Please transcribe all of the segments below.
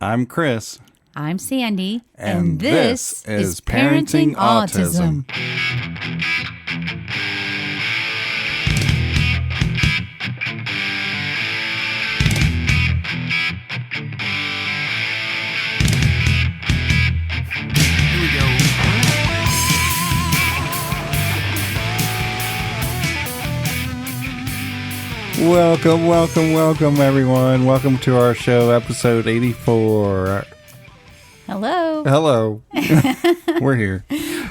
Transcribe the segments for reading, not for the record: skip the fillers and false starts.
I'm Chris. I'm Sandy. And this is Parenting Autism. Welcome, everyone. Welcome to our show, episode 84. Hello. We're here.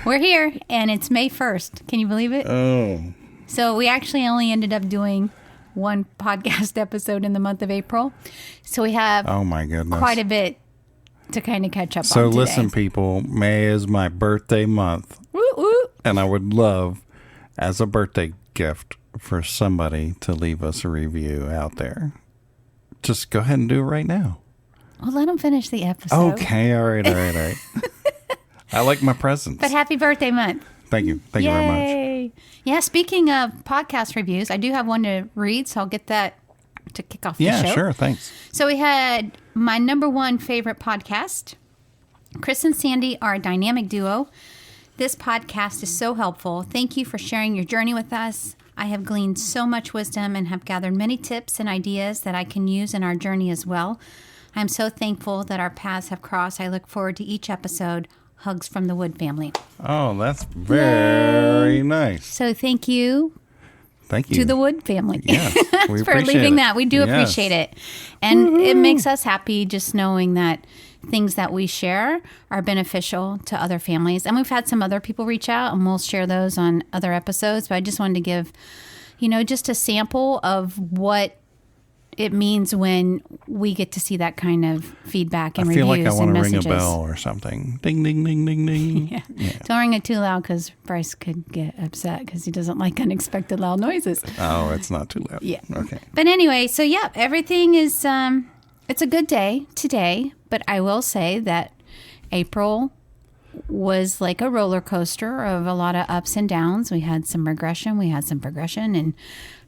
We're here, and it's May 1st. Can you believe it? Oh. So we actually only ended up doing one podcast episode in the month of April. So we have quite a bit to kind of catch up on So today. listen, people, May is my birthday month. Woo, woo. And I would love, as a birthday gift, for somebody to leave us a review out there. Just go ahead and do it right now. Well, let them finish the episode. Okay, all right. I like my presents. But happy birthday month. Thank you very much. Yeah, speaking of podcast reviews, I do have one to read, so I'll get that to kick off the show. Yeah, sure, thanks. So we had my number one favorite podcast. Chris and Sandy are a dynamic duo. This podcast is so helpful. Thank you for sharing your journey with us. I have gleaned so much wisdom and have gathered many tips and ideas that I can use in our journey as well. I'm so thankful that our paths have crossed. I look forward to each episode. Hugs from the Wood family. Oh, that's very nice. So thank you. Thank you. To the Wood family. Yes, we for leaving it. that. We do appreciate it. And it makes us happy just knowing that things that we share are beneficial to other families. And we've had some other people reach out, and we'll share those on other episodes. But I just wanted to give, just a sample of what it means when we get to see that kind of feedback and reviews and messages. I feel like I want to ring a bell or something. Ding, ding, ding, ding, ding. Yeah. Don't ring it too loud because Bryce could get upset because he doesn't like unexpected loud noises. Oh, it's not too loud. Yeah. Okay. But anyway, so yeah, everything is, it's a good day today. But I will say that April was like a roller coaster of a lot of ups and downs. We had some regression, we had some progression, and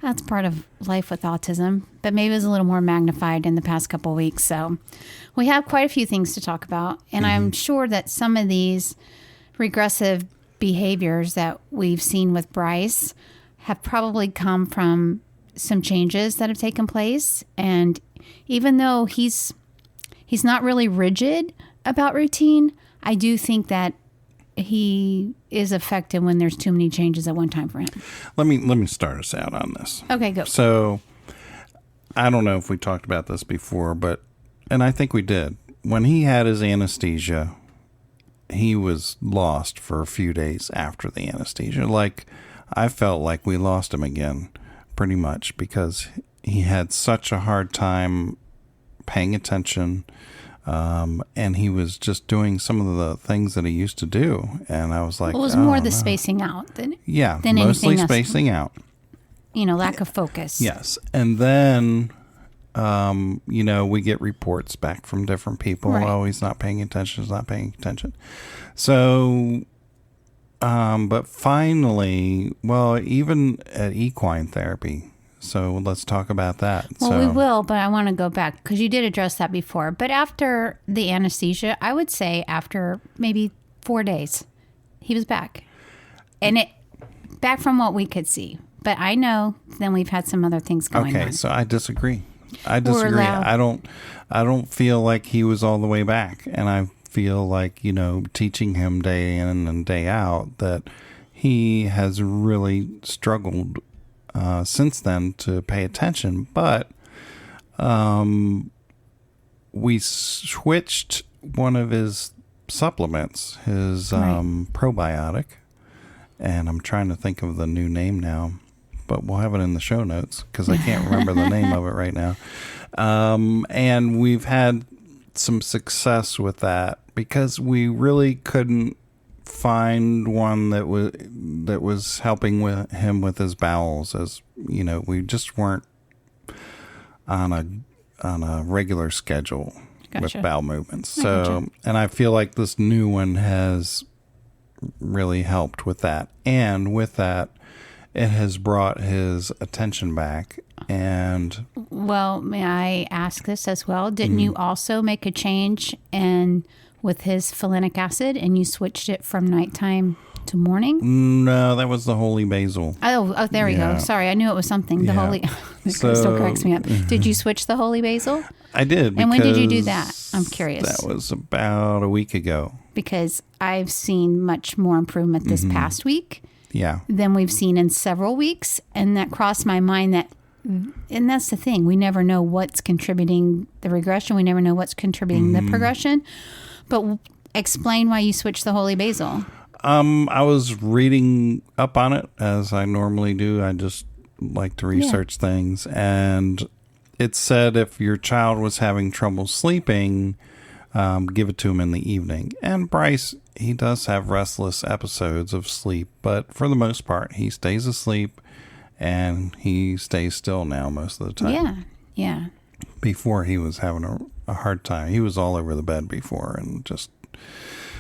that's part of life with autism. But maybe it was a little more magnified in the past couple of weeks. So we have quite a few things to talk about. And I'm sure that some of these regressive behaviors that we've seen with Bryce have probably come from some changes that have taken place. And even though he's not really rigid about routine, I do think that he is affected when there's too many changes at one time for him. Let me start us out on this. Okay, go. So I don't know if we talked about this before, and I think we did. When he had his anesthesia, he was lost for a few days after the anesthesia. Like, I felt like we lost him again, pretty much, because he had such a hard time paying attention. And he was just doing some of the things that he used to do. And I was like, well, it was more the spacing out than mostly anything spacing out. Lack of focus. Yes. And then, we get reports back from different people. Right. Oh, he's not paying attention. So, but finally, even at equine therapy. So let's talk about that. Well, we will, but I want to go back because you did address that before. But after the anesthesia, I would say after maybe 4 days, he was back. And back from what we could see. But I know then we've had some other things going on. Okay, so I disagree. I don't feel like he was all the way back. And I feel like, teaching him day in and day out that he has really struggled since then to pay attention, but we switched one of his supplements, his probiotic, and I'm trying to think of the new name now, but we'll have it in the show notes because I can't remember the name of it right now. And we've had some success with that because we really couldn't find one that was helping with him with his bowels, as we just weren't on a regular schedule. Gotcha. With bowel movements. So, and I feel like this new one has really helped with that. And with that, it has brought his attention back. And well, may I ask this as well? Didn't you also make a change with his folinic acid, and you switched it from nighttime to morning? No, that was the holy basil. Oh, there we go. Sorry, I knew it was something. The holy still cracks me up. Did you switch the holy basil? I did. And when did you do that? I'm curious. That was about a week ago. Because I've seen much more improvement this past week. Yeah. Than we've seen in several weeks, and that crossed my mind and that's the thing. We never know what's contributing the regression. We never know what's contributing the progression. But explain why you switched the holy basil. I was reading up on it, as I normally do. I just like to research things. And it said if your child was having trouble sleeping, give it to him in the evening. And Bryce, he does have restless episodes of sleep, but for the most part, he stays asleep. And he stays still now most of the time. Yeah. Before he was having a hard time. He was all over the bed before and just...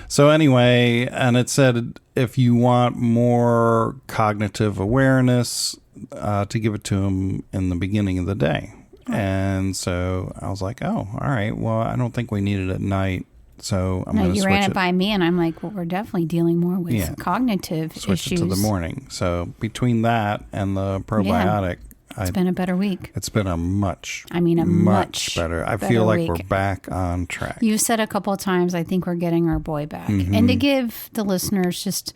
So anyway, and it said if you want more cognitive awareness, to give it to him in the beginning of the day. And so I was like, oh, all right. Well, I don't think we need it at night. So I'm going to switch it. You ran it by me, and I'm like, well, we're definitely dealing more with cognitive switch issues. It to the morning. So between that and the probiotic, it's been a better week. It's been a much better. I feel like we're back on track. You said a couple of times, I think we're getting our boy back. And to give the listeners just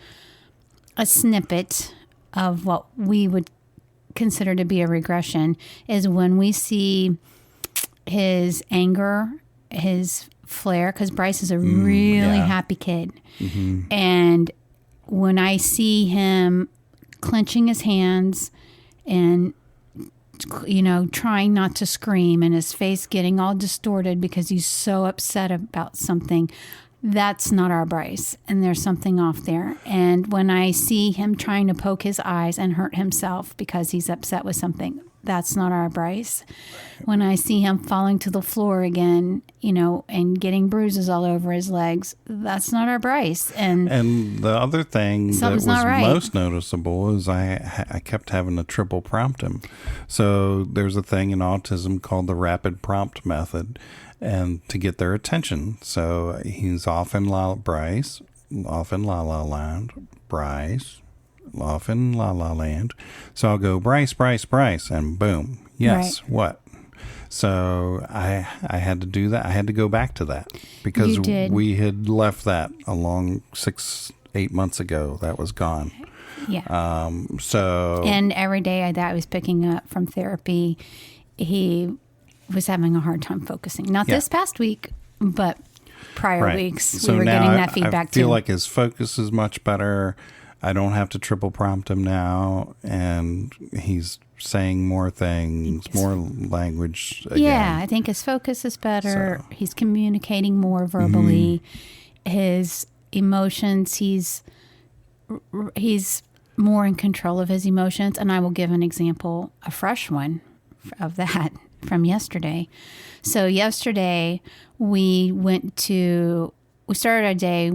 a snippet of what we would consider to be a regression is when we see his anger, his flare, because Bryce is a really happy kid. And when I see him clenching his hands and, trying not to scream and his face getting all distorted because he's so upset about something, that's not our Bryce. And there's something off there. And when I see him trying to poke his eyes and hurt himself because he's upset with something, that's not our Bryce. When I see him falling to the floor again, and getting bruises all over his legs, that's not our Bryce. And the other thing that was most noticeable is I kept having to triple prompt him. So there's a thing in autism called the rapid prompt method, and to get their attention. So he's off in Bryce, off in La La Land, Bryce, off in La La Land. So I'll go Bryce, Bryce, Bryce, and boom. Yes, right. What? So I had to do that. I had to go back to that because we had left that along 6-8 months ago. That was gone. Yeah. And every day that I was picking up from therapy, he was having a hard time focusing. Not this past week, but prior weeks. So we were getting that feedback too. I feel like his focus is much better. I don't have to triple prompt him now, and he's saying more things, more language again. Yeah, I think his focus is better. So. He's communicating more verbally. His emotions, he's more in control of his emotions. And I will give an example, a fresh one of that from yesterday. So yesterday we started our day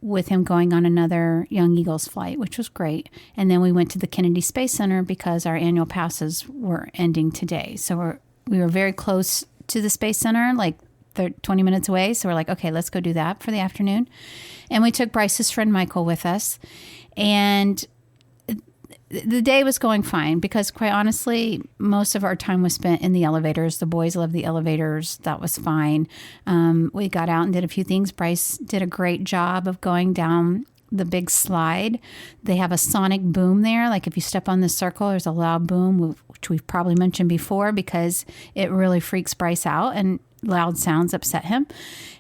with him going on another Young Eagles flight, which was great. And then we went to the Kennedy Space Center because our annual passes were ending today. So we were very close to the Space Center, like 20 minutes away. So we're like, okay, let's go do that for the afternoon. And we took Bryce's friend Michael with us. And the day was going fine because, quite honestly, most of our time was spent in the elevators. The boys love the elevators. That was fine. We got out and did a few things. Bryce did a great job of going down the big slide. They have a sonic boom there. Like if you step on the circle, there's a loud boom, which we've probably mentioned before because it really freaks Bryce out and loud sounds upset him.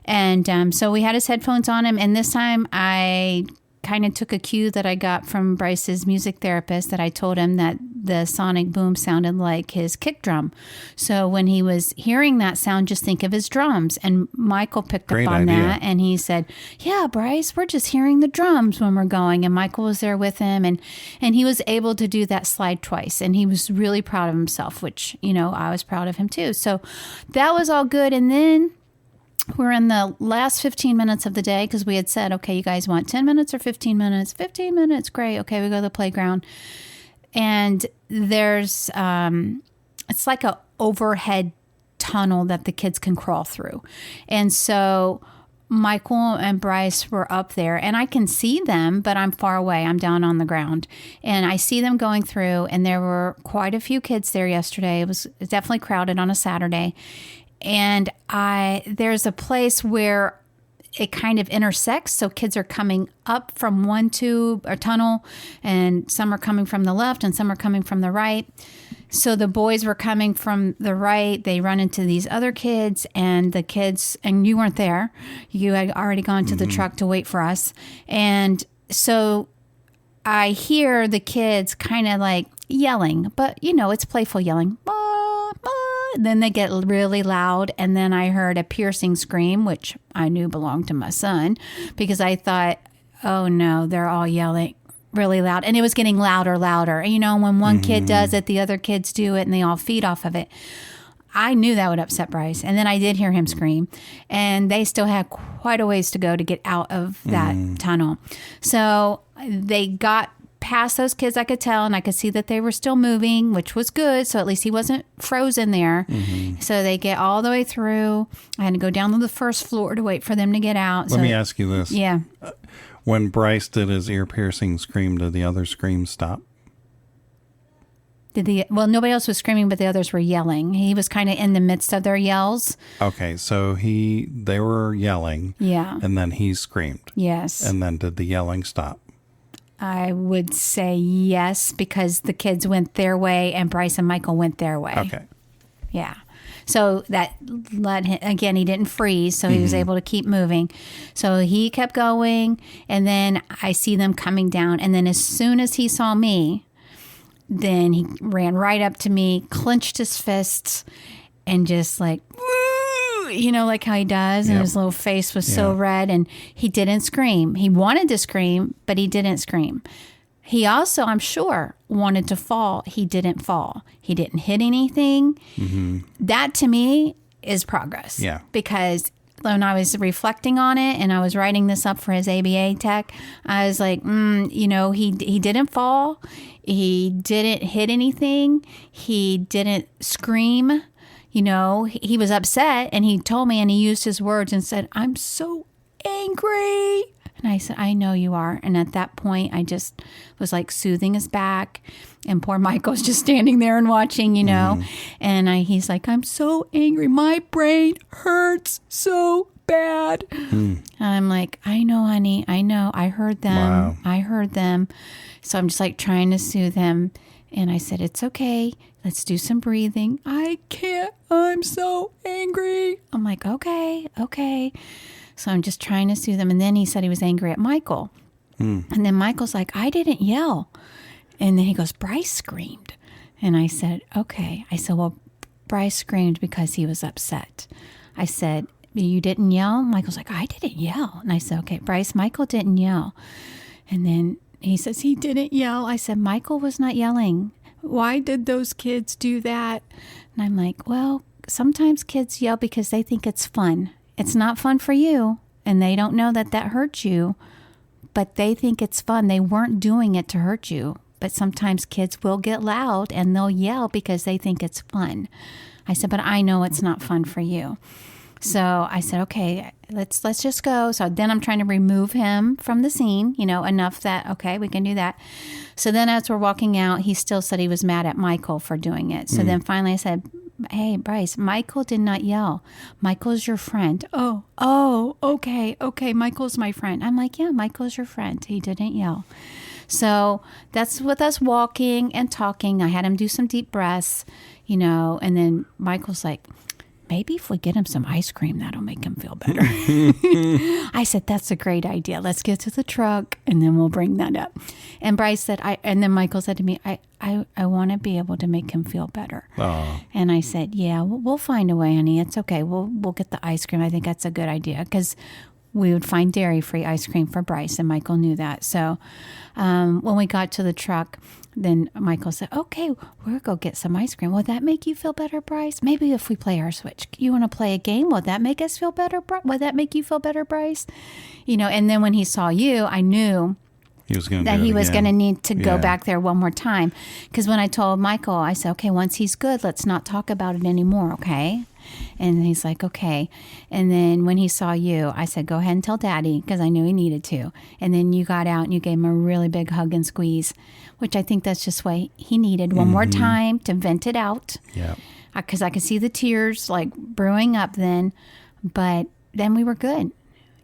And so we had his headphones on him. And this time I kind of took a cue that I got from Bryce's music therapist that I told him that the sonic boom sounded like his kick drum. So when he was hearing that sound, just think of his drums. And Michael picked up on that and he said, yeah, Bryce, we're just hearing the drums when we're going. And Michael was there with him and he was able to do that slide twice. And he was really proud of himself, which, I was proud of him too. So that was all good. And then we're in the last 15 minutes of the day because we had said, okay, you guys want 10 minutes or 15 minutes? 15 minutes, great. Okay, we go to the playground. And there's, it's like a overhead tunnel that the kids can crawl through. And so Michael and Bryce were up there, and I can see them, but I'm far away. I'm down on the ground, and I see them going through, and there were quite a few kids there yesterday. It was definitely crowded on a Saturday. And there's a place where it kind of intersects. So kids are coming up from one tube or tunnel, and some are coming from the left and some are coming from the right. So the boys were coming from the right. They run into these other kids, and the kids, and you weren't there. You had already gone to the truck to wait for us. And so I hear the kids kind of like yelling, but it's playful yelling. Then they get really loud, and then I heard a piercing scream, which I knew belonged to my son, because I thought, oh no, they're all yelling really loud. And it was getting louder. And when one kid does it, the other kids do it, and they all feed off of it. I knew that would upset Bryce. And then I did hear him scream, and they still had quite a ways to go to get out of that tunnel. So they got past those kids, I could tell, and I could see that they were still moving, which was good. So at least he wasn't frozen there. So they get all the way through. I had to go down to the first floor to wait for them to get out. Let me ask you this. Yeah. When Bryce did his ear-piercing scream, did the other screams stop? Well, nobody else was screaming, but the others were yelling. He was kind of in the midst of their yells. Okay, so they were yelling. Yeah. And then he screamed. Yes. And then did the yelling stop? I would say yes, because the kids went their way and Bryce and Michael went their way. Okay. Yeah. So that led him, again, he didn't freeze, so he was able to keep moving. So he kept going, and then I see them coming down. And then as soon as he saw me, then he ran right up to me, clenched his fists, and just like, like how he does. And his little face was so red, and he didn't scream. He wanted to scream, but he didn't scream. He also, I'm sure, wanted to fall. He didn't fall. He didn't hit anything. That to me is progress. Yeah. Because when I was reflecting on it and I was writing this up for his ABA tech, I was like, he didn't fall. He didn't hit anything. He didn't scream. He was upset, and he told me, and he used his words and said, "I'm so angry." And I said, "I know you are." And at that point, I just was like soothing his back, and poor Michael's just standing there and watching, And he's like, "I'm so angry. My brain hurts so bad." I'm like, "I know, honey. I know. I heard them. Wow. I heard them." So I'm just like trying to soothe him. And I said, "It's okay. Let's do some breathing." "I can't. I'm so angry." I'm like, okay. So I'm just trying to soothe him. And then he said he was angry at Michael. And then Michael's like, "I didn't yell." And then he goes, "Bryce screamed." And I said, okay. I said, "Well, Bryce screamed because he was upset." I said, "You didn't yell?" Michael's like, "I didn't yell." And I said, "Okay, Bryce, Michael didn't yell." And then he says, "He didn't yell." I said, "Michael was not yelling. Why did those kids do that?" And I'm like, "Well, sometimes kids yell because they think it's fun. It's not fun for you, and they don't know that hurts you, but they think it's fun. They weren't doing it to hurt you. But sometimes kids will get loud and they'll yell because they think it's fun." I said, "But I know it's not fun for you." So I said, "Okay, let's just go." So then I'm trying to remove him from the scene, enough that, okay, we can do that. So then as we're walking out, he still said he was mad at Michael for doing it. So then finally I said, "Hey, Bryce, Michael did not yell. Michael's your friend." Oh, okay. Michael's my friend." I'm like, "Yeah, Michael's your friend. He didn't yell." So that's with us walking and talking. I had him do some deep breaths, and then Michael's like, "Maybe if we get him some ice cream, that'll make him feel better." I said, "That's a great idea. Let's get to the truck and then we'll bring that up." And Bryce said, and then Michael said to me, I want to be able to make him feel better. Oh. And I said, "Yeah, we'll find a way, honey. It's okay. We'll get the ice cream. I think that's a good idea." Because we would find dairy-free ice cream for Bryce, and Michael knew that. So when we got to the truck, then Michael said, "Okay, we'll go get some ice cream. Will that make you feel better, Bryce? Maybe if we play our Switch. You want to play a game? Will that make us feel better? Will that make you feel better, Bryce?" And then when he saw you, I knew He was going that he was going to need to go Yeah. back there one more time. Because when I told Michael, I said, okay, once he's good, let's not talk about it anymore, okay? And he's like, okay. And then when he saw you, I said, go ahead and tell Daddy, because I knew he needed to. And then you got out and you gave him a really big hug and squeeze, which I think that's just what he needed. One more time to vent it out. Yeah. Because I could see the tears like brewing up then. But then we were good.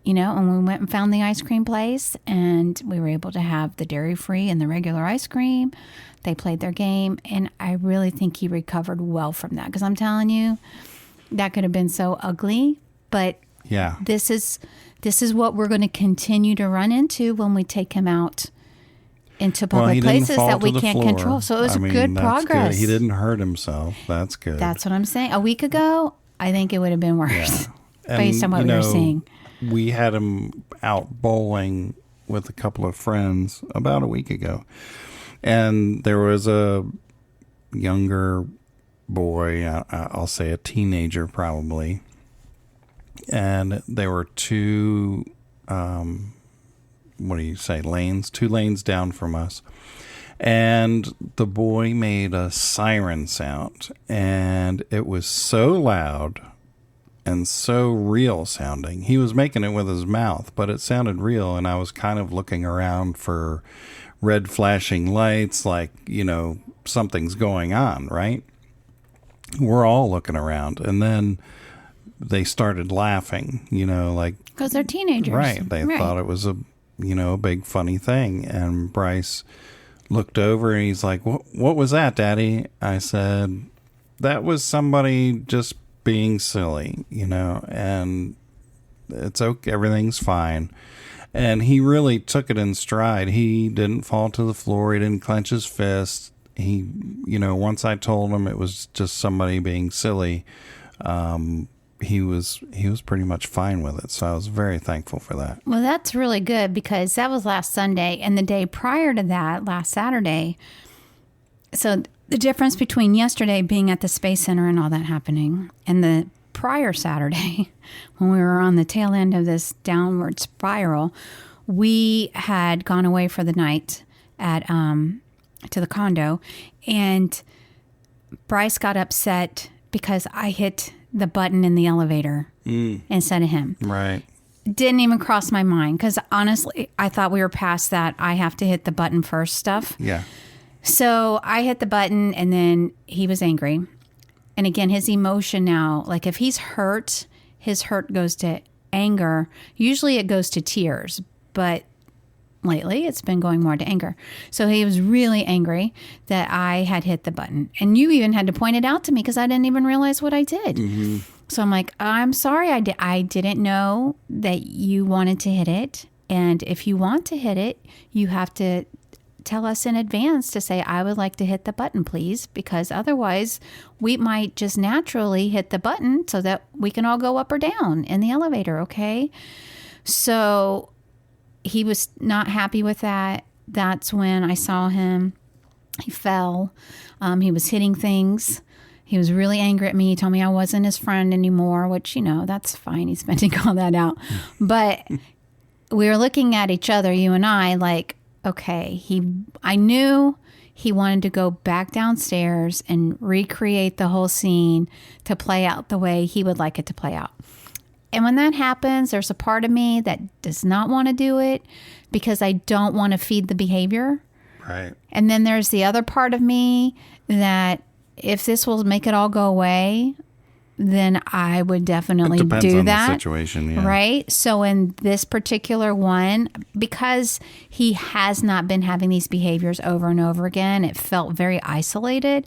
You know, and we went and found the ice cream place, and we were able to have the dairy-free and the regular ice cream. They played their game, and I really think he recovered well from that. Because I'm telling you, that could have been so ugly. But Yeah. this is what we're going to continue to run into when we take him out into public he didn't places fall that to we the can't floor. control. So it was I mean, good that's progress. Good. He didn't hurt himself. That's good. That's what I'm saying. A week ago, I think it would have been worse. And, based on what we were seeing. We had him out bowling with a couple of friends about a week ago. And there was a younger boy, I'll say a teenager probably. And there were two, lanes? 2 lanes down from us. And the boy made a siren sound. And it was so loud and so real sounding. He was making it with his mouth, but it sounded real. And I was kind of looking around for red flashing lights, like, you know, something's going on, right? We're all looking around. And then they started laughing, you know, like, Because they're teenagers. right. They thought it was a big funny thing. And Bryce looked over and he's like, what was that, Daddy? I said, that was somebody just being silly, you know, and it's okay. Everything's fine. And he really took it in stride. He didn't fall to the floor. He didn't clench his fist. He, you know, once I told him it was just somebody being silly, he was pretty much fine with it. So I was very thankful for that. Well, that's really good because that was last Sunday, and the day prior to that, last Saturday. So the difference between yesterday being at the Space Center and all that happening and the prior Saturday when we were on the tail end of this downward spiral, we had gone away for the night at to the condo, and Bryce got upset because I hit the button in the elevator instead of him. Right. Didn't even cross my mind because honestly, I thought we were past that I have to hit the button first stuff. Yeah. So I hit the button and then he was angry. And again, his emotion now, like if he's hurt, his hurt goes to anger. Usually it goes to tears, but lately it's been going more to anger. So he was really angry that I had hit the button. And you even had to point it out to me because I didn't even realize what I did. Mm-hmm. So I'm like, I'm sorry. I didn't know that you wanted to hit it. And if you want to hit it, you have to tell us in advance to say, I would like to hit the button, please, because otherwise we might just naturally hit the button so that we can all go up or down in the elevator, okay? So he was not happy with that. That's when I saw him. He fell. He was hitting things. He was really angry at me. He told me I wasn't his friend anymore, which, you know, that's fine. He's venting all that out. But we were looking at each other, you and I, like, okay, I knew he wanted to go back downstairs and recreate the whole scene to play out the way he would like it to play out. And when that happens, there's a part of me that does not want to do it because I don't want to feed the behavior. Right. And then there's the other part of me that if this will make it all go away, then I would definitely do that. Depends on the situation, yeah. Right? So in this particular one, because he has not been having these behaviors over and over again, it felt very isolated.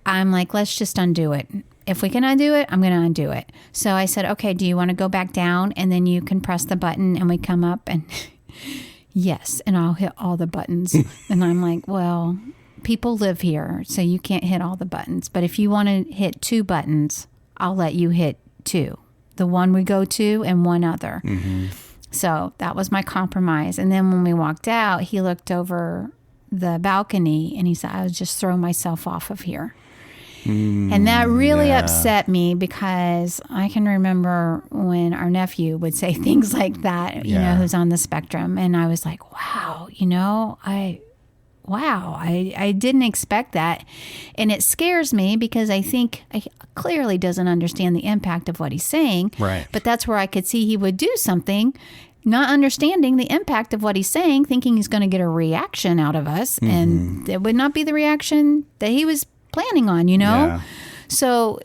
I'm like, let's just undo it. If we can undo it, I'm going to undo it. So I said, okay, do you want to go back down? And then you can press the button and we come up and yes, and I'll hit all the buttons. And I'm like, well, people live here, so you can't hit all the buttons. But if you want to hit 2 buttons, I'll let you hit 2. The one we go to and one other. Mm-hmm. So that was my compromise. And then when we walked out, he looked over the balcony and he said, I was just throwing myself off of here. And that really upset me because I can remember when our nephew would say things like that, you know, who's on the spectrum. And I was like, wow, you know, I didn't expect that. And it scares me because I think he clearly doesn't understand the impact of what he's saying. Right. But that's where I could see he would do something, not understanding the impact of what he's saying, thinking he's going to get a reaction out of us. And it would not be the reaction that he was planning on, you know? Yeah. So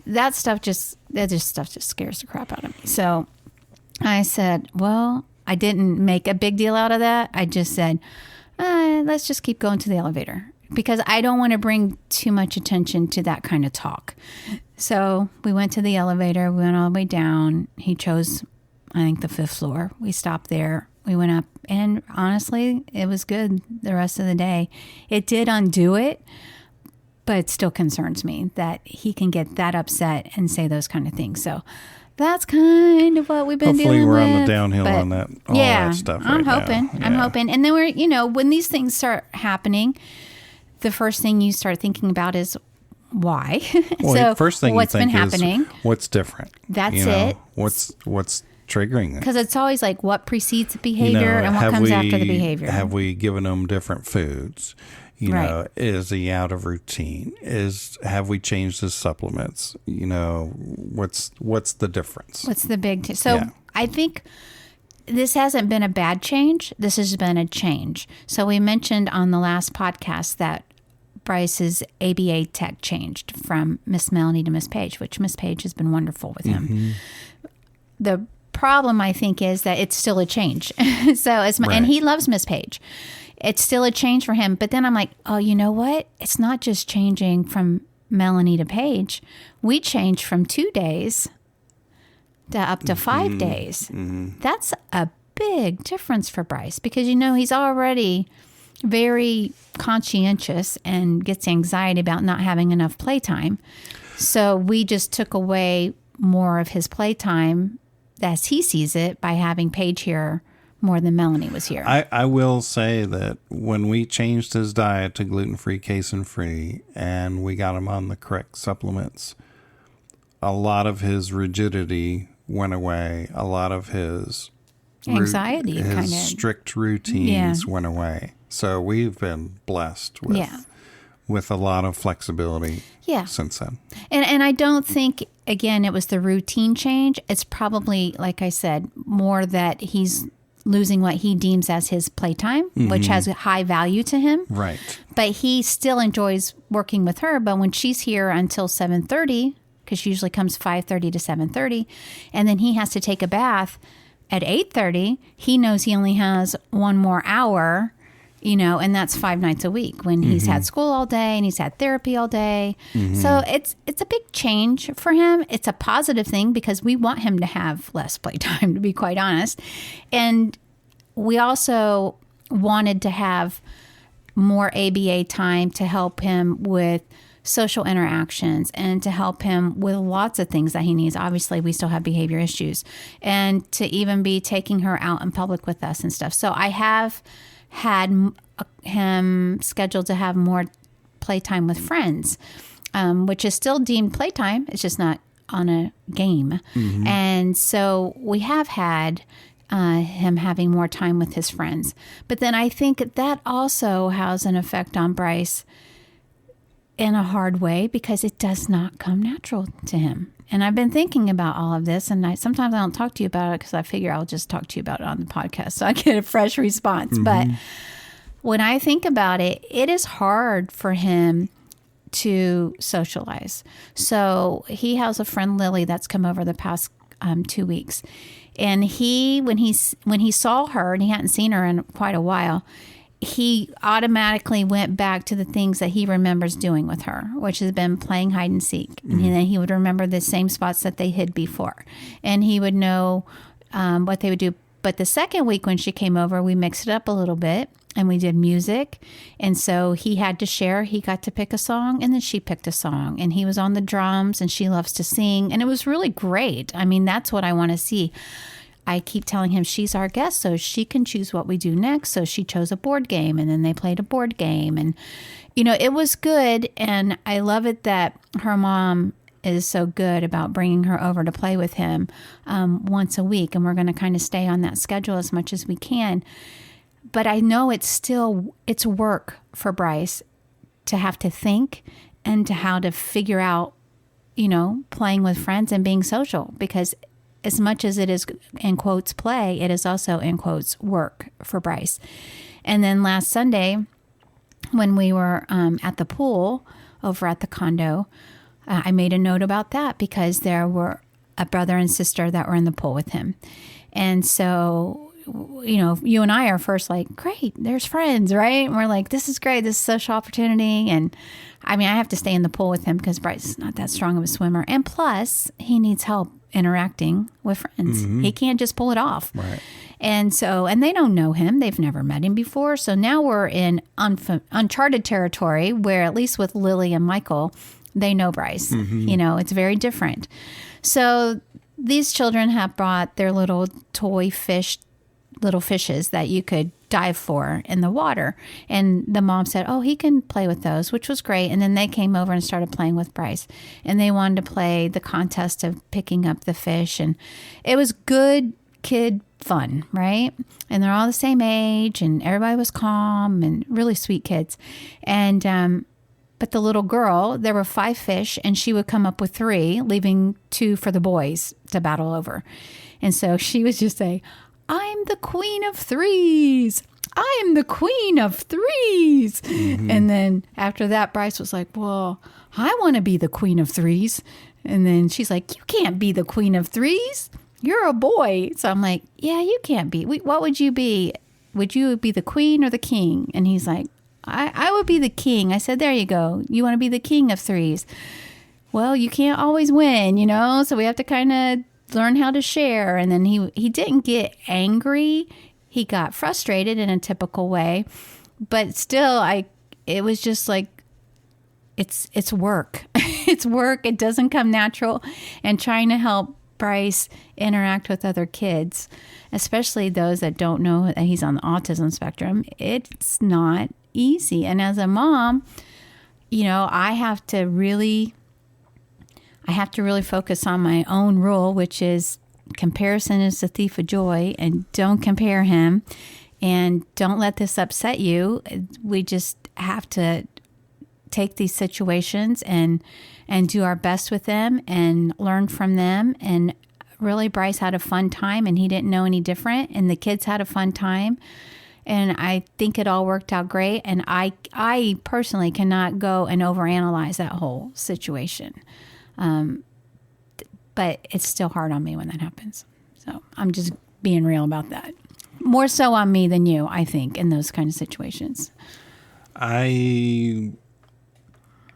that stuff just scares the crap out of me. So I said, well, I didn't make a big deal out of that. I just said, let's just keep going to the elevator because I don't want to bring too much attention to that kind of talk. So we went to the elevator. We went all the way down. He chose, I think, the 5th floor. We stopped there. We went up, and honestly, it was good the rest of the day. It did undo it, but it still concerns me that he can get that upset and say those kind of things. So that's kind of what we've been Hopefully dealing we're with. on the downhill on that. All that stuff I'm right hoping. now. I'm hoping. And then when these things start happening, the first thing you start thinking about is why. Well, So first thing what's you think been happening? is what's different. That's you know, it. What's triggering it? Because it's always like what precedes the behavior and what comes after the behavior. Have we given them different foods? You Right. know, is he out of routine? Have we changed his supplements? You know, what's the difference? What's the big... So Yeah. I think this hasn't been a bad change. This has been a change. So we mentioned on the last podcast that Bryce's ABA tech changed from Miss Melanie to Miss Page, which Miss Page has been wonderful with him. The problem, I think, is that it's still a change. And he loves Miss Page. It's still a change for him. But then I'm like, oh, you know what? It's not just changing from Melanie to Page. We changed from 2 days to up to 5 days. That's a big difference for Bryce because, you know, he's already very conscientious and gets anxiety about not having enough playtime. So we just took away more of his playtime as he sees it by having Paige here more than Melanie was here. I will say that when we changed his diet to gluten-free, casein-free, and we got him on the correct supplements, a lot of his rigidity went away. A lot of his anxiety, his strict routines went away. So we've been blessed with a lot of flexibility since then. And I don't think, again, it was the routine change. It's probably, like I said, more that he's losing what he deems as his playtime, which has high value to him. Right. But he still enjoys working with her. But when she's here until 7:30, because she usually comes 5:30 to 7:30, and then he has to take a bath at 8:30, he knows he only has 1 more hour, you know, and that's 5 nights a week when he's had school all day and he's had therapy all day. So it's a big change for him. It's a positive thing because we want him to have less playtime, to be quite honest. And we also wanted to have more ABA time to help him with social interactions and to help him with lots of things that he needs. Obviously, we still have behavior issues, and to even be taking her out in public with us and stuff. So I have had him scheduled to have more playtime with friends, which is still deemed playtime. It's just not on a game. And so we have had him having more time with his friends. But then I think that also has an effect on Bryce in a hard way because it does not come natural to him. And I've been thinking about all of this, and sometimes I don't talk to you about it because I figure I'll just talk to you about it on the podcast so I get a fresh response. But when I think about it, it is hard for him to socialize. So he has a friend, Lily, that's come over the past 2 weeks. And when he saw her, and he hadn't seen her in quite a while, he automatically went back to the things that he remembers doing with her, which has been playing hide and seek. And then he would remember the same spots that they hid before. And he would know what they would do. But the second week when she came over, we mixed it up a little bit and we did music. And so he had to share. He got to pick a song and then she picked a song. And he was on the drums and she loves to sing. And it was really great. I mean, that's what I want to see. I keep telling him she's our guest, so she can choose what we do next. So she chose a board game, and then they played a board game. And, it was good. And I love it that her mom is so good about bringing her over to play with him once a week. And we're going to kind of stay on that schedule as much as we can. But I know it's work for Bryce to have to think and to how to figure out, playing with friends and being social, because as much as it is in quotes play, it is also in quotes work for Bryce. And then last Sunday, when we were at the pool over at the condo, I made a note about that because there were a brother and sister that were in the pool with him. And so, you and I are first like, great, there's friends, right? And we're like, this is great. This is a social opportunity. And I have to stay in the pool with him because Bryce is not that strong of a swimmer. And plus, he needs help interacting with friends. Mm-hmm. He can't just pull it off. Right. And so, and they don't know him. They've never met him before. So now we're in uncharted territory where, at least with Lily and Michael, they know Bryce. Mm-hmm. It's very different. So these children have brought their little toy little fishes that you could dive for in the water. And the mom said, oh, he can play with those, which was great. And then they came over and started playing with Bryce. And they wanted to play the contest of picking up the fish. And it was good kid fun, right? And they're all the same age, and everybody was calm and really sweet kids. And but the little girl, there were 5 fish, and she would come up with 3, leaving 2 for the boys to battle over. And so she was just saying, I'm the queen of 3s. I'm the queen of 3s. Mm-hmm. And then after that, Bryce was like, well, I want to be the queen of 3s. And then she's like, you can't be the queen of 3s. You're a boy. So I'm like, yeah, you can't be. What would you be? Would you be the queen or the king? And he's like, I would be the king. I said, there you go. You want to be the king of 3s. Well, you can't always win, so we have to kind of learn how to share. And then he didn't get angry. He got frustrated in a typical way. But still, it was just like, it's work. It's work. It doesn't come natural. And trying to help Bryce interact with other kids, especially those that don't know that he's on the autism spectrum, it's not easy. And as a mom, I have to really focus on my own rule, which is comparison is the thief of joy, and don't compare him, and don't let this upset you. We just have to take these situations and do our best with them and learn from them. And really, Bryce had a fun time, and he didn't know any different, and the kids had a fun time. And I think it all worked out great. And I personally cannot go and overanalyze that whole situation. But it's still hard on me when that happens. So I'm just being real about that. More so on me than you, I think, in those kind of situations. I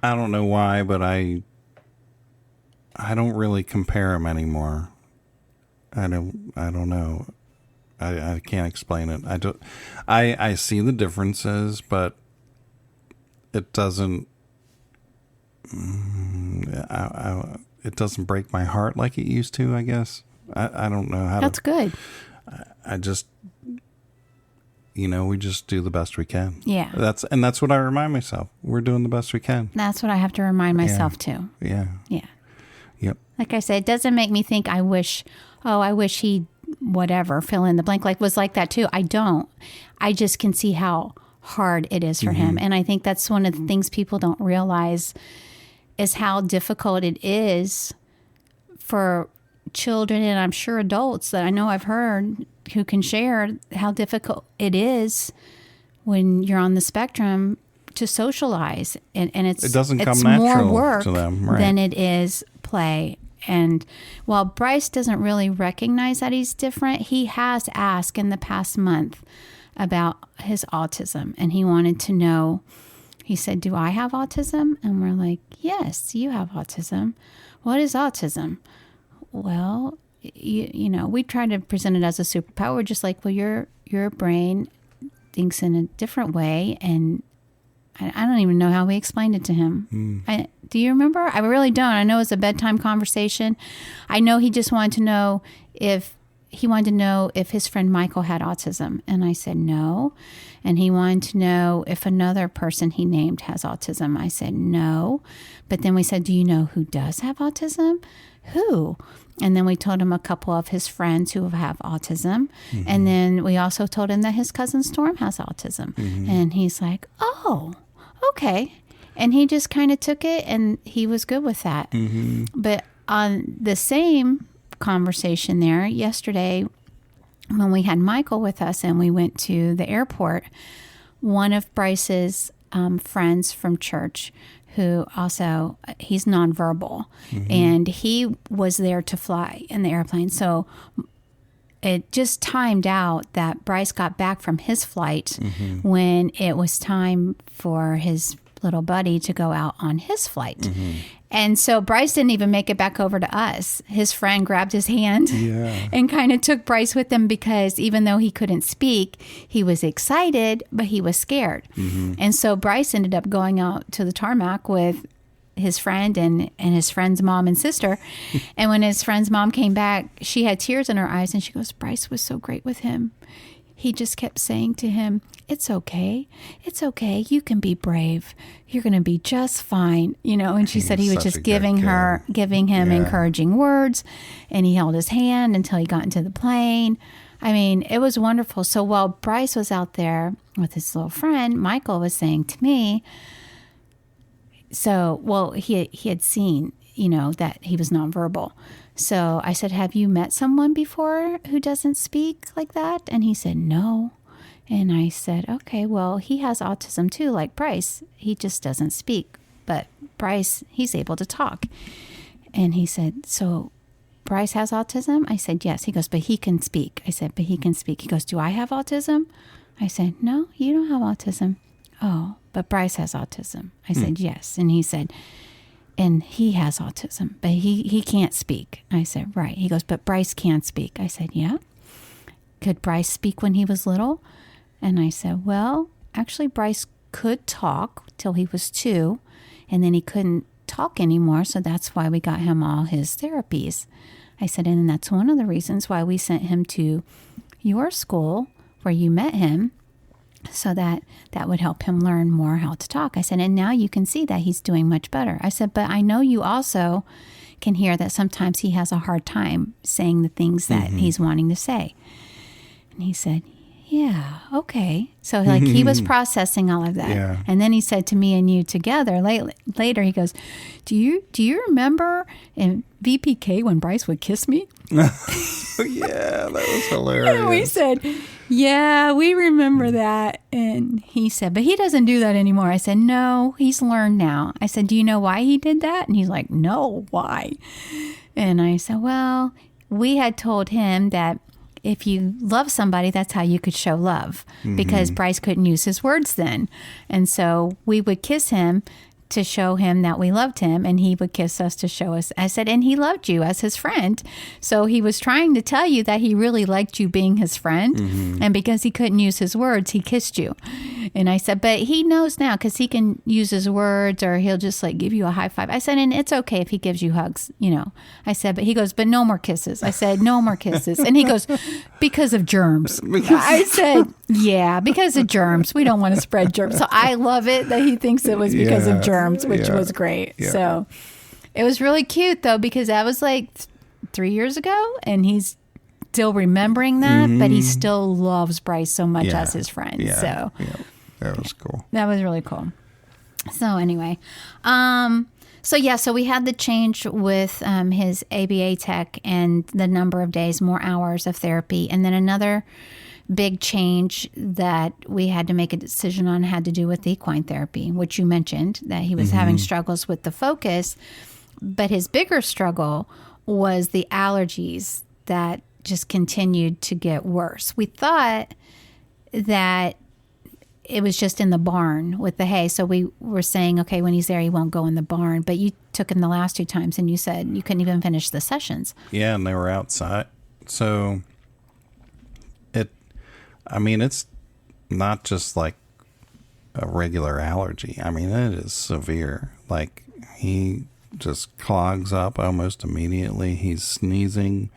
don't know why, but I don't really compare them anymore. I don't know. I can't explain it. I see the differences, but it doesn't. It doesn't break my heart like it used to, I guess. I don't know how. That's good. I just, we just do the best we can. Yeah. That's what I remind myself. We're doing the best we can. That's what I have to remind myself too. Yeah. Yeah. Yep. Like I said, it doesn't make me think I wish he whatever, fill in the blank, was like that too. I don't. I just can see how hard it is for him. And I think that's one of the things people don't realize is how difficult it is for children, and I'm sure adults that I know I've heard who can share how difficult it is when you're on the spectrum to socialize. And it doesn't come natural more work to them, right, than it is play. And while Bryce doesn't really recognize that he's different, he has asked in the past month about his autism. And he wanted to know, he said, do I have autism? And we're like, yes, you have autism. What is autism? Well, we try to present it as a superpower. We're just like, well, your brain thinks in a different way. And I don't even know how we explained it to him. Do you remember? I really don't. I know it was a bedtime conversation. I know he just wanted to know if he wanted to know if his friend Michael had autism. And I said, no. And he wanted to know if another person he named has autism. I said, no. But then we said, do you know who does have autism? Who? And then we told him a couple of his friends who have autism. Mm-hmm. And then we also told him that his cousin Storm has autism. Mm-hmm. And he's like, oh, okay. And he just kind of took it and he was good with that. Mm-hmm. But on the same conversation there yesterday, when we had Michael with us and we went to the airport, one of Bryce's friends from church, who also, he's nonverbal, mm-hmm. and he was there to fly in the airplane. So it just timed out that Bryce got back from his flight mm-hmm. when it was time for his little buddy to go out on his flight. Mm-hmm. And so Bryce didn't even make it back over to us. His friend grabbed his hand and kind of took Bryce with him because even though he couldn't speak, he was excited, but he was scared. Mm-hmm. And so Bryce ended up going out to the tarmac with his friend and his friend's mom and sister. And when his friend's mom came back, she had tears in her eyes and she goes, Bryce was so great with him. He just kept saying to him, it's okay. It's okay. You can be brave. You're going to be just fine. And she said he was just giving him encouraging words, and he held his hand until he got into the plane. I mean, it was wonderful. So while Bryce was out there with his little friend, Michael was saying to me, he had seen, that he was nonverbal. So I said, have you met someone before who doesn't speak like that? And he said, no. And I said, okay, well, he has autism too, like Bryce. He just doesn't speak. But Bryce, he's able to talk. And he said, so Bryce has autism? I said, yes. He goes, but he can speak. I said, but he can speak. He goes, do I have autism? I said, no, you don't have autism. Oh, but Bryce has autism. I said, yes. And he said, and he has autism, but he can't speak. I said, right. He goes, but Bryce can speak. I said, yeah. Could Bryce speak when he was little? And I said, well, actually, Bryce could talk till he was 2, and then he couldn't talk anymore, so that's why we got him all his therapies. I said, and that's one of the reasons why we sent him to your school where you met him, so that would help him learn more how to talk. I said, and now you can see that he's doing much better. I said, but I know you also can hear that sometimes he has a hard time saying the things that mm-hmm. he's wanting to say. And he said, yeah, okay. So he was processing all of that. Yeah. And then he said to me and you together later, he goes, do you remember in VPK when Bryce would kiss me? Yeah, that was hilarious. And we said, yeah, we remember that. And he said, but he doesn't do that anymore. I said, no, he's learned now. I said, do you know why he did that? And he's like, no, why? And I said, well, we had told him that if you love somebody, that's how you could show love, because Bryce couldn't use his words then. And so we would kiss him to show him that we loved him, and he would kiss us to show us. I said, and he loved you as his friend. So he was trying to tell you that he really liked you being his friend. Mm-hmm. And because he couldn't use his words, he kissed you. And I said, but he knows now because he can use his words, or he'll just give you a high five. I said, and it's okay if he gives you hugs, I said, but he goes, but no more kisses. I said, no more kisses. And he goes, because of germs. I said, yeah, because of germs. We don't want to spread germs. So I love it that he thinks it was because of germs, which was great. Yeah. So it was really cute though, because that was 3 years ago, and he's still remembering that, but he still loves Bryce so much as his friend. Yeah. So that was cool. That was really cool. So anyway, so we had the change with his ABA tech and the number of days, more hours of therapy, and then another big change that we had to make a decision on had to do with the equine therapy, which you mentioned, that he was having struggles with the focus. But his bigger struggle was the allergies that just continued to get worse. We thought that it was just in the barn with the hay. So we were saying, okay, when he's there, he won't go in the barn. But you took him the last 2 times and you said you couldn't even finish the sessions. Yeah, and they were outside. So it's not just like a regular allergy. I mean, it is severe. He just clogs up almost immediately. He's sneezing.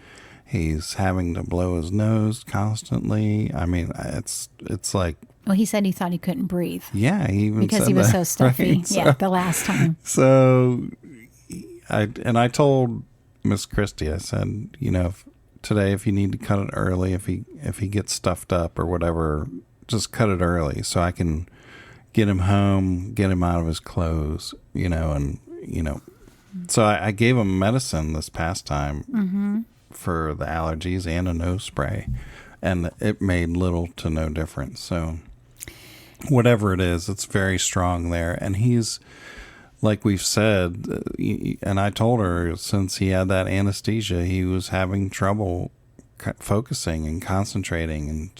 He's having to blow his nose constantly. I mean, it's like, Well, he said he thought he couldn't breathe yeah, he even because said he was that, so stuffy. right? Yeah, the last time. So I told Miss Christie, I said, today if you need to cut it early, if he gets stuffed up or whatever, just cut it early so I can get him home, get him out of his clothes, So I gave him medicine this past time for the allergies and a nose spray, and it made little to no difference. So whatever it is, it's very strong there. And he's, like we've said, and I told her since he had that anesthesia, he was having trouble focusing and concentrating.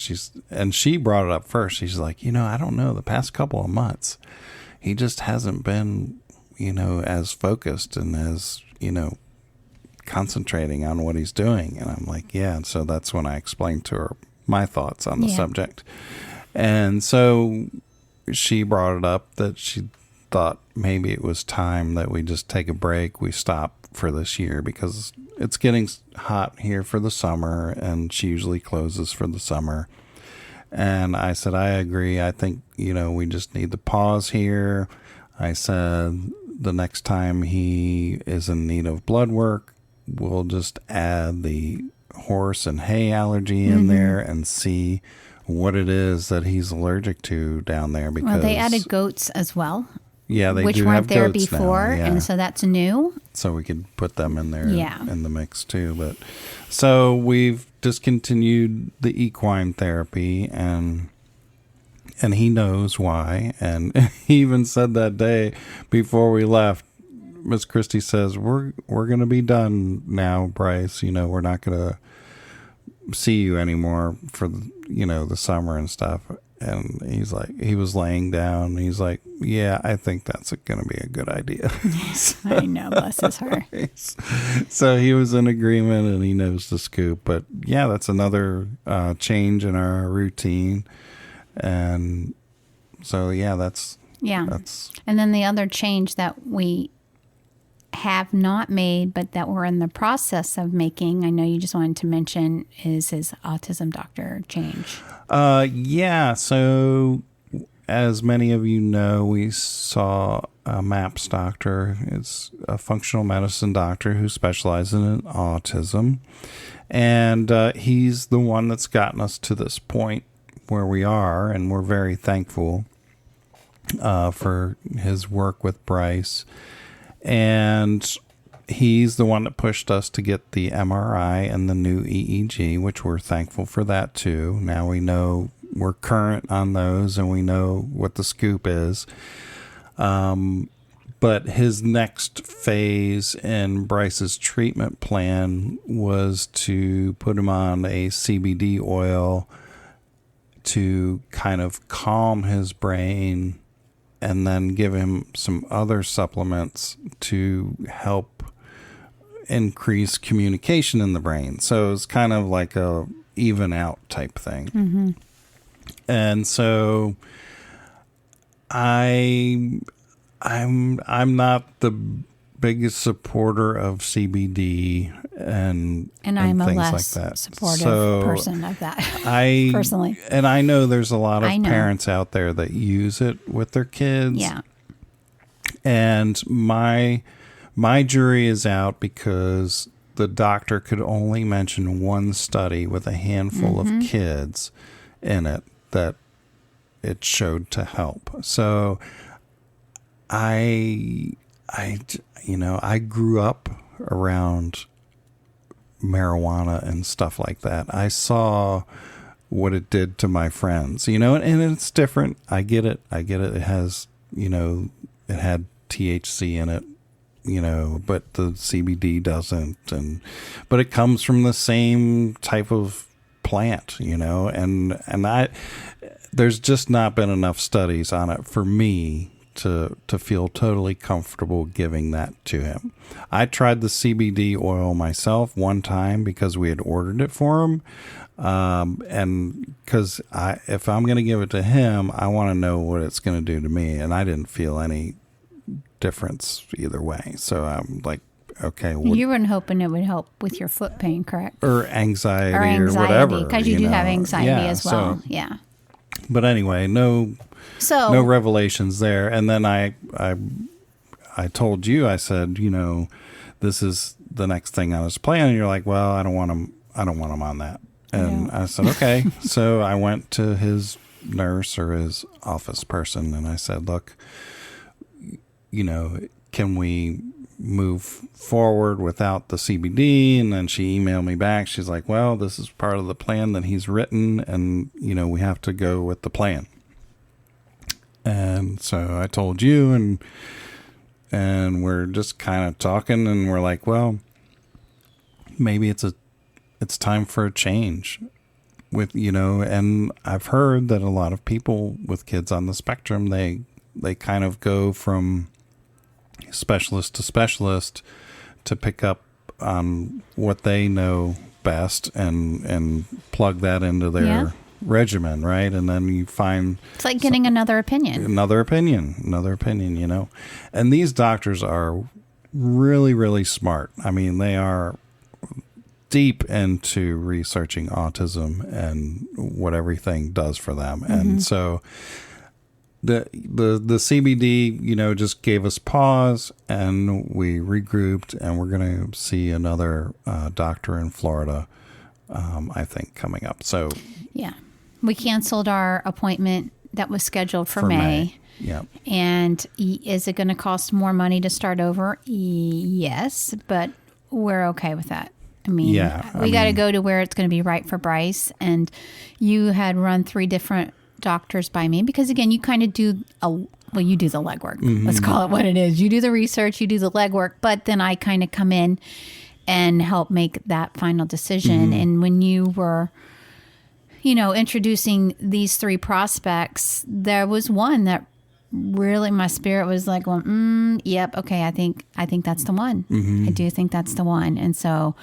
And she brought it up first. She's like, I don't know, the past couple of months, he just hasn't been, as focused and as, concentrating on what he's doing. And I'm like, yeah. And so that's when I explained to her my thoughts on the subject. And so she brought it up that she thought maybe it was time that we just take a break. We stop for this year because it's getting hot here for the summer, and she usually closes for the summer. And I said, I agree. I think, we just need to pause here. I said, the next time he is in need of blood work, we'll just add the horse and hay allergy in there and see what it is that he's allergic to down there. Because, well, they added goats as well. Yeah, they which do weren't have there goats before, now, yeah. And so that's new. So we could put them in there in the mix too. But so we've discontinued the equine therapy, and he knows why. And he even said that day before we left, Miss Christie says, we're going to be done now, Bryce. We're not going to see you anymore for, the summer and stuff. And he's like, he was laying down. He's like, yeah, I think that's going to be a good idea. I know, bless his heart. So he was in agreement, and he knows the scoop. But yeah, that's another change in our routine. And so, yeah, that's. And then the other change that we have not made, but that we're in the process of making, I know you just wanted to mention, is his autism doctor change. Yeah. So as many of you know, we saw a MAPS doctor. It's a functional medicine doctor who specializes in autism. And he's the one that's gotten us to this point where we are. And we're very thankful for his work with Bryce. And he's the one that pushed us to get the MRI and the new EEG, which we're thankful for that too. Now we know we're current on those, and we know what the scoop is. But his next phase in Bryce's treatment plan was to put him on a CBD oil to kind of calm his brain, and then give him some other supplements to help increase communication in the brain. So it's kind of like a even out type thing. And so I'm not the biggest supporter of CBD and I'm a things less like that. supportive person of that personally. And I know there's a lot of parents out there that use it with their kids. Yeah. And my jury is out because the doctor could only mention one study with a handful of kids in it that it showed to help. So I grew up around marijuana and stuff like that. I saw what it did to my friends, and it's different. I get it. It has, it had THC in it, but the CBD doesn't. But it comes from the same type of plant, and there's just not been enough studies on it for me to feel totally comfortable giving that to him. I tried the CBD oil myself one time because we had ordered it for him. And because if I'm going to give it to him, I want to know what it's going to do to me. And I didn't feel any difference either way. So I'm like, okay, You weren't hoping it would help with your foot pain, correct? or anxiety or whatever. Because you do have anxiety as well. So, yeah. but anyway, no revelations there. And then I told you, I said, this is the next thing I was planning. And you're like, well, I don't want him on that. And I said, okay. So I went to his nurse or his office person, and I said, look, can we move forward without the CBD? And then she emailed me back. She's like, well, this is part of the plan that he's written, and, we have to go with the plan. And so I told you, and we're just kind of talking, and we're like, well, maybe it's time for a change with, and I've heard that a lot of people with kids on the spectrum, they kind of go from specialist to specialist to pick up on what they know best and plug that into their regimen, right? And then you find it's like getting another opinion. Another opinion, And these doctors are really, really smart. I mean, they are deep into researching autism and what everything does for them. Mm-hmm. And so the CBD, just gave us pause, and we regrouped, and we're going to see another doctor in Florida, I think, coming up. So yeah, we canceled our appointment that was scheduled for May. Yeah. And is it going to cost more money to start over? Yes, but we're okay with that. I mean, we got to go to where it's going to be right for Bryce. And you had run 3 different doctors by me because, again, you kind of do you do the legwork. Mm-hmm. Let's call it what it is. You do the research, you do the legwork, but then I kind of come in and help make that final decision. Mm-hmm. And when you were, introducing these 3 prospects, there was one that really my spirit was like, well, yep, okay, I think that's the one. Mm-hmm. I do think that's the one. And so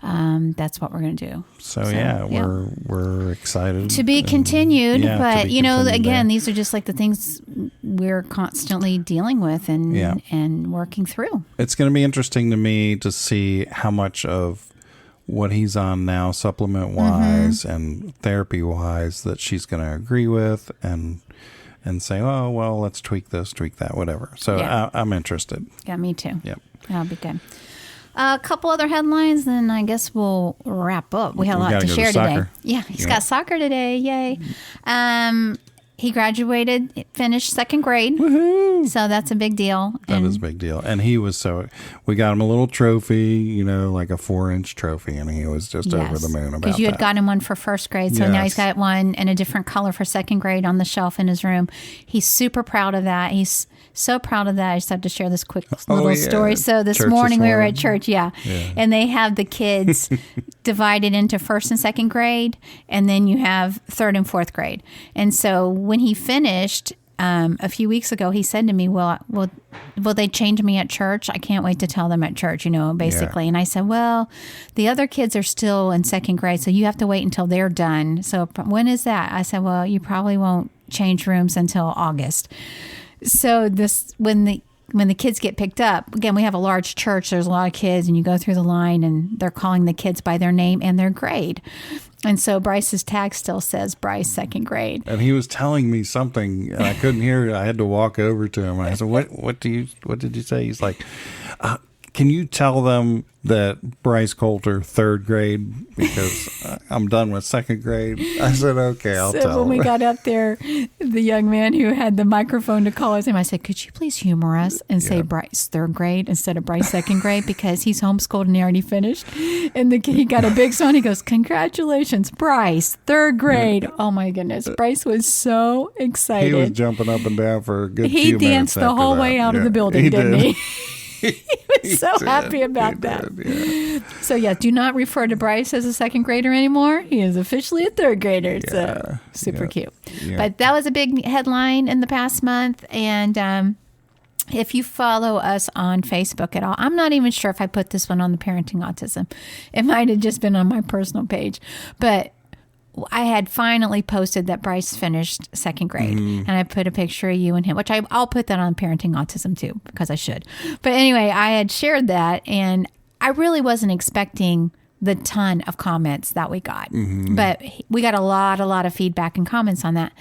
that's what we're going to do. So we're excited. To be continued, but again, these are just like the things we're constantly dealing with and working through. It's going to be interesting to me to see how much of what he's on now, supplement-wise and therapy-wise, that she's going to agree with and say, oh, well, let's tweak this, tweak that, whatever. So I'm interested. Yeah, me too. Yep. That'll be good. A couple other headlines, then I guess we'll wrap up. We had a lot to share today. Yeah, he's got soccer today. Yay. He graduated, finished 2nd grade. Woohoo! So that's a big deal. That is a big deal. And he was we got him a little trophy, like a 4-inch trophy, and he was just over the moon about that. Because you had gotten him one for 1st grade, so now he's got one in a different color for 2nd grade on the shelf in his room. He's super proud of that. He's so proud of that. I just have to share this quick little story. So this morning we were at church, and they have the kids divided into 1st and 2nd grade, and then you have 3rd and 4th grade. And so when he finished a few weeks ago, he said to me, well, will they change me at church? I can't wait to tell them at church, basically. Yeah. And I said, well, the other kids are still in 2nd grade, so you have to wait until they're done. So when is that? I said, well, you probably won't change rooms until August. So when the kids get picked up, again, we have a large church, there's a lot of kids, and you go through the line and they're calling the kids by their name and their grade. And so Bryce's tag still says Bryce 2nd grade. And he was telling me something and I couldn't hear it. I had to walk over to him. And I said, what did you say? He's like, can you tell them that Bryce Coulter 3rd grade, because I'm done with 2nd grade? I said, okay, I'll tell them. So when we got up there, the young man who had the microphone to call us in, I said, could you please humor us and say Bryce 3rd grade instead of Bryce 2nd grade, because he's homeschooled and he already finished. And he got a big smile. He goes, congratulations, Bryce 3rd grade. Oh my goodness. Bryce was so excited. He was jumping up and down for a good few minutes. He danced the whole way out of the building, didn't he? He was so happy about that. So do not refer to Bryce as a 2nd grader anymore. He is officially a 3rd grader. So super cute. Yeah. But that was a big headline in the past month. And if you follow us on Facebook at all, I'm not even sure if I put this one on the Parenting Autism. It might have just been on my personal page. But I had finally posted that Bryce finished second grade, and I put a picture of you and him, which I'll put that on Parenting Autism too, because I should. But anyway, I had shared that, and I really wasn't expecting the ton of comments that we got. But we got a lot of feedback and comments on that.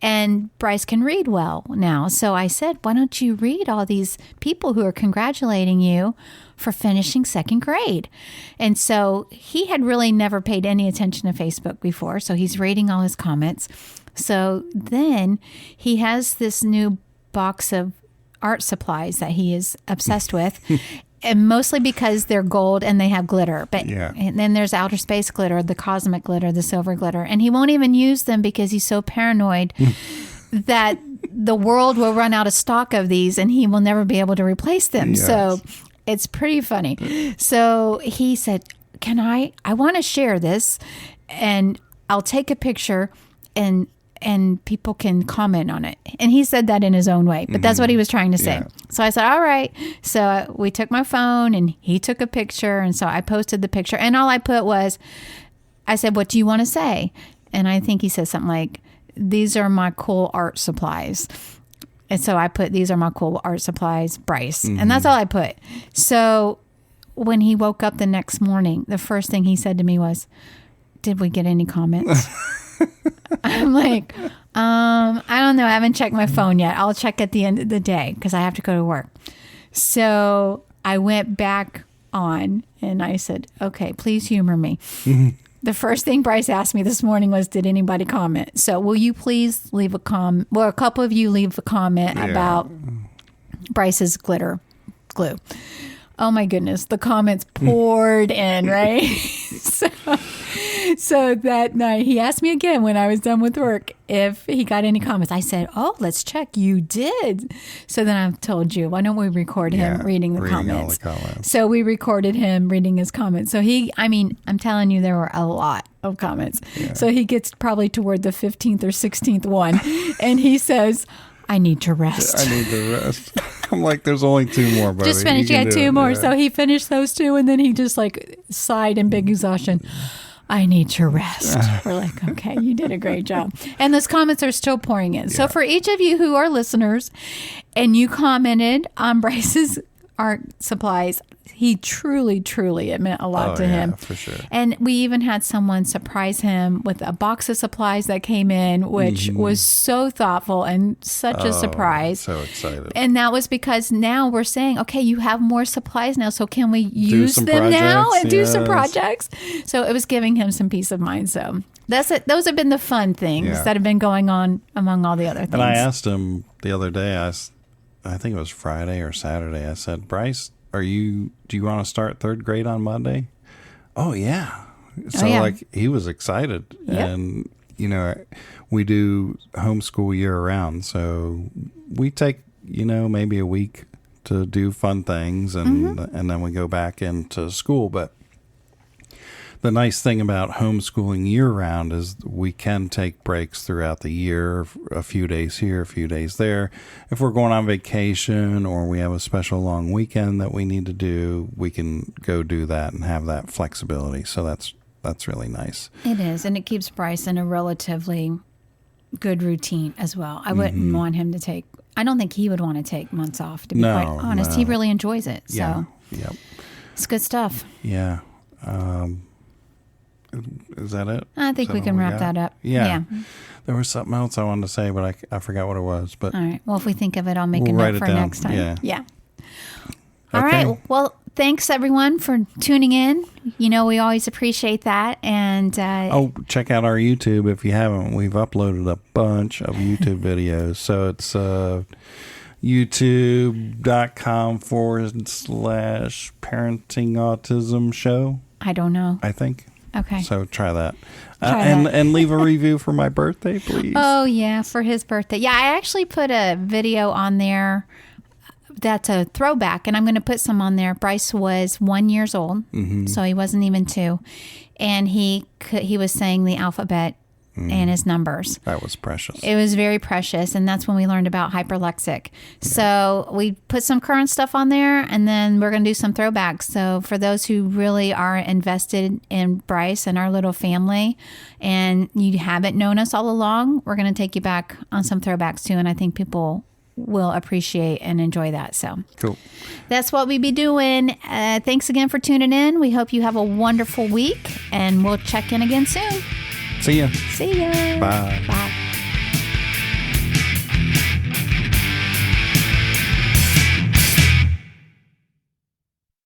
And Bryce can read well now. So I said, why don't you read all these people who are congratulating you for finishing second grade? And so he had really never paid any attention to Facebook before. So he's reading all his comments. So then he has this new box of art supplies that he is obsessed with. And mostly because they're gold and they have glitter. But and then there's outer space glitter, the cosmic glitter, the silver glitter. And he won't even use them because he's so paranoid that the world will run out of stock of these and he will never be able to replace them. Yes. So it's pretty funny. So he said, I want to share this, and I'll take a picture and people can comment on it. And he said that in his own way, but that's what he was trying to say. Yeah. So I said, all right. So we took my phone and he took a picture. And so I posted the picture, and all I put was, I said, what do you want to say? And I think he said something like, these are my cool art supplies. And so I put, these are my cool art supplies, Bryce. And that's all I put. So when he woke up the next morning, the first thing he said to me was, did we get any comments? I'm like, I don't know. I haven't checked my phone yet. I'll check at the end of the day because I have to go to work. So I went back on and I said, okay, please humor me. The first thing Bryce asked me this morning was, did anybody comment? So will you please leave a comment? Well, a couple of you leave a comment about Bryce's glitter glue. Oh my goodness, the comments poured in, right? So that night he asked me again when I was done with work if he got any comments. I said, oh, let's check. You did. So then I told you, why don't we record him reading the comments? All the comments. So we recorded him reading his comments. So I'm telling you, there were a lot of comments. Yeah. So he gets probably toward the 15th or 16th one. And he says, I need to rest. I need to rest. I'm like, there's only two more, buddy. Just finished. You got two more. Yeah. So he finished those two, and then he just like sighed in big exhaustion. I need to rest. We're like, okay, you did a great job. And those comments are still pouring in. Yeah. So for each of you who are listeners and you commented on Bryce's art supplies, he truly, it meant a lot to him. For sure. And we even had someone surprise him with a box of supplies that came in, which was so thoughtful and such a surprise. So excited. And that was because now we're saying, okay, you have more supplies now, so can we use them now and do some projects? So it was giving him some peace of mind. So that's it. Those have been the fun things that have been going on among all the other things. And I asked him the other day, I think it was Friday or Saturday, I said, Bryce, do you want to start third grade on Monday? Oh yeah. So like he was excited. Yep. And we do homeschool year round. So we take, maybe a week to do fun things and then we go back into school. But the nice thing about homeschooling year round is we can take breaks throughout the year, a few days here, a few days there. If we're going on vacation or we have a special long weekend that we need to do, we can go do that and have that flexibility. So that's really nice. It is, and it keeps Bryce in a relatively good routine as well. I wouldn't want him to take, I don't think he would want to take months off, to be quite honest. No. He really enjoys it. So it's good stuff. Yeah. Is that it? I think we can wrap that up. Yeah. There was something else I wanted to say, but I forgot what it was. But all right. Well, if we think of it, I'll make a note for next time. Yeah. All right. Well, thanks everyone for tuning in. We always appreciate that. And check out our YouTube if you haven't. We've uploaded a bunch of YouTube videos. So it's youtube.com/parenting autism show. I don't know. I think. Okay. So try that. And leave a review for my birthday, please. Oh, yeah, for his birthday. Yeah, I actually put a video on there that's a throwback, and I'm going to put some on there. Bryce was 1 year old, so he wasn't even 2. And he was saying the alphabet and his numbers. That was precious. It was very precious, and that's when we learned about hyperlexic. So we put some current stuff on there, and then we're going to do some throwbacks. So for those who really are invested in Bryce and our little family, and you haven't known us all along, we're going to take you back on some throwbacks too, and I think people will appreciate and enjoy that. So cool. That's what we be doing. Thanks again for tuning in. We hope you have a wonderful week, and we'll check in again soon. See ya. See ya. Bye. Bye.